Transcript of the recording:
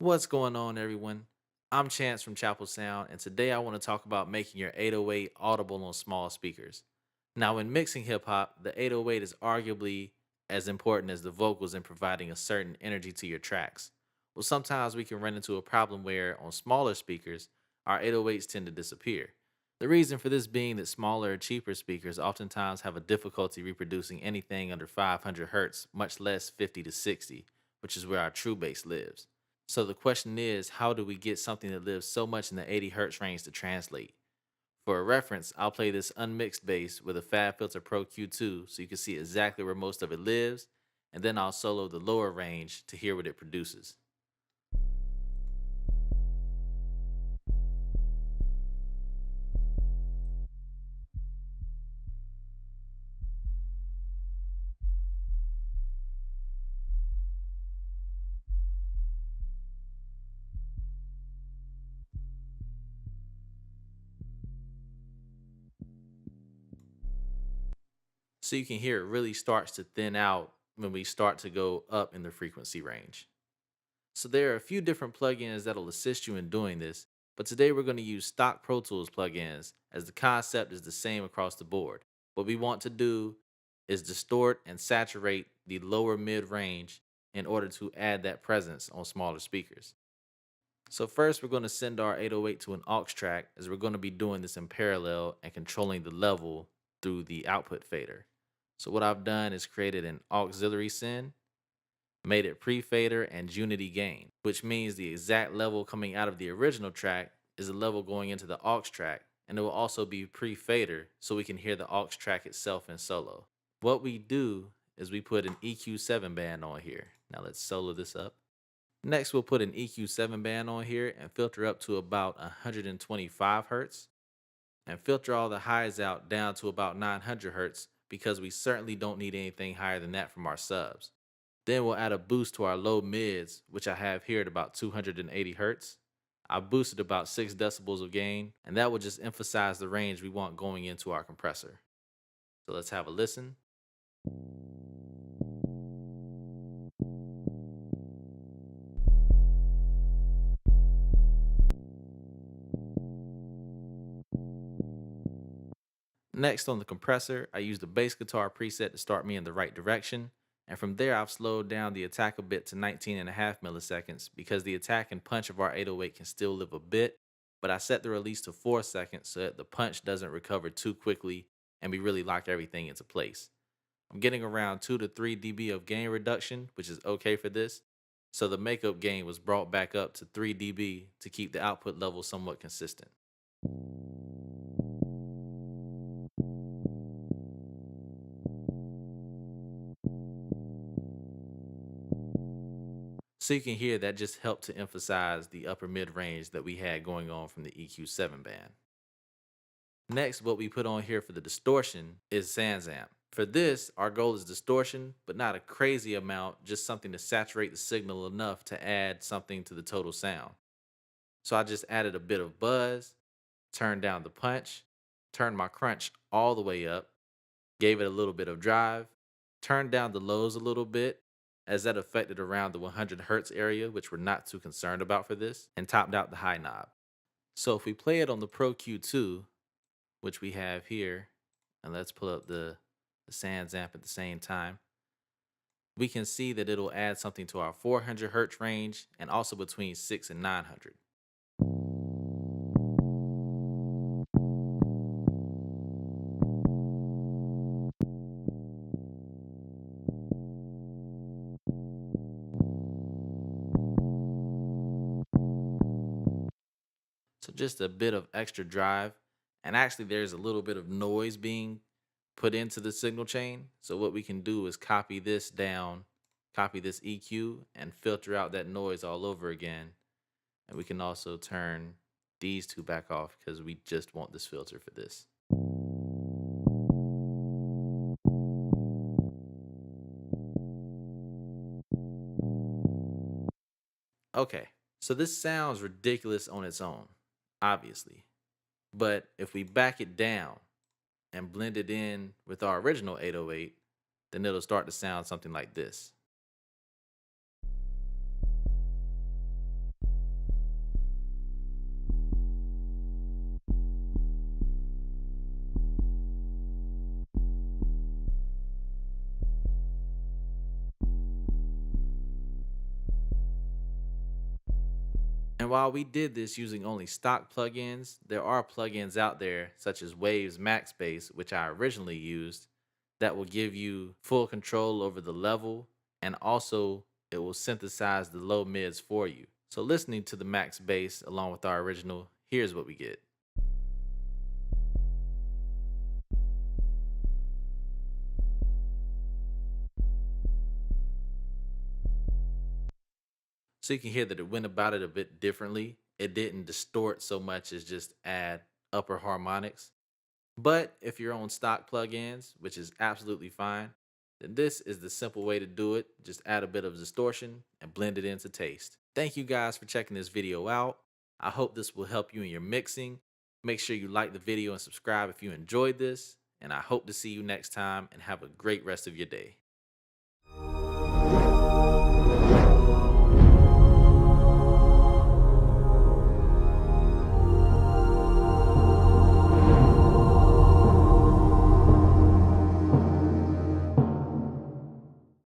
What's going on, everyone? I'm Chance from Chappell Sound, and today I want to talk about making your 808 audible on small speakers. Now, when mixing hip hop, the 808 is arguably as important as the vocals in providing a certain energy to your tracks. Well, sometimes we can run into a problem where, on smaller speakers, our 808s tend to disappear. The reason for this being that smaller or cheaper speakers oftentimes have a difficulty reproducing anything under 500 hertz, much less 50 to 60, which is where our true bass lives. So the question is, how do we get something that lives so much in the 80 hertz range to translate? For a reference, I'll play this unmixed bass with a Fab Filter Pro Q2 so you can see exactly where most of it lives, and then I'll solo the lower range to hear what it produces. So you can hear it really starts to thin out when we start to go up in the frequency range. So there are a few different plugins that'll assist you in doing this, but today we're going to use stock Pro Tools plugins as the concept is the same across the board. What we want to do is distort and saturate the lower mid range in order to add that presence on smaller speakers. So first we're going to send our 808 to an aux track as we're going to be doing this in parallel and controlling the level through the output fader. So what I've done is created an auxiliary send, made it pre-fader and unity gain, which means the exact level coming out of the original track is the level going into the aux track, and it will also be pre-fader so we can hear the aux track itself in solo. What we do is we put an EQ7 band on here. Now let's solo this up. Next, we'll put an EQ7 band on here and filter up to about 125 hertz and filter all the highs out down to about 900 hertz because we certainly don't need anything higher than that from our subs. Then we'll add a boost to our low mids, which I have here at about 280 hertz. I boosted about 6 decibels of gain, and that will just emphasize the range we want going into our compressor. So let's have a listen. Next on the compressor, I used the bass guitar preset to start me in the right direction. And from there, I've slowed down the attack a bit to 19.5 milliseconds because the attack and punch of our 808 can still live a bit. But I set the release to 4 seconds so that the punch doesn't recover too quickly and we really lock everything into place. I'm getting around 2 to 3 dB of gain reduction, which is okay for this. So the makeup gain was brought back up to 3 dB to keep the output level somewhat consistent. So you can hear that just helped to emphasize the upper mid range that we had going on from the EQ7 band. Next, what we put on here for the distortion is SansAmp. For this, our goal is distortion, but not a crazy amount, just something to saturate the signal enough to add something to the total sound. So I just added a bit of buzz, turned down the punch, turned my crunch all the way up, gave it a little bit of drive, turned down the lows a little bit, as that affected around the 100 hertz area, which we're not too concerned about for this, and topped out the high knob. So if we play it on the Pro Q2, which we have here, and let's pull up the Sans amp at the same time, we can see that it'll add something to our 400 hertz range and also between 6 and 900. So just a bit of extra drive. And actually, there's a little bit of noise being put into the signal chain. So what we can do is copy this down, copy this EQ, and filter out that noise all over again. And we can also turn these two back off because we just want this filter for this. Okay, so this sounds ridiculous on its own, obviously. But if we back it down and blend it in with our original 808, then it'll start to sound something like this. And while we did this using only stock plugins, there are plugins out there such as Waves Max Bass, which I originally used, that will give you full control over the level, and also it will synthesize the low mids for you. So listening to the max bass along with our original, here's what we get. So you can hear that it went about it a bit differently. It didn't distort so much as just add upper harmonics. But if you're on stock plugins, which is absolutely fine, then this is the simple way to do it. Just add a bit of distortion and blend it into taste. Thank you guys for checking this video out. I hope this will help you in your mixing. Make sure you like the video and subscribe if you enjoyed this. And I hope to see you next time and have a great rest of your day.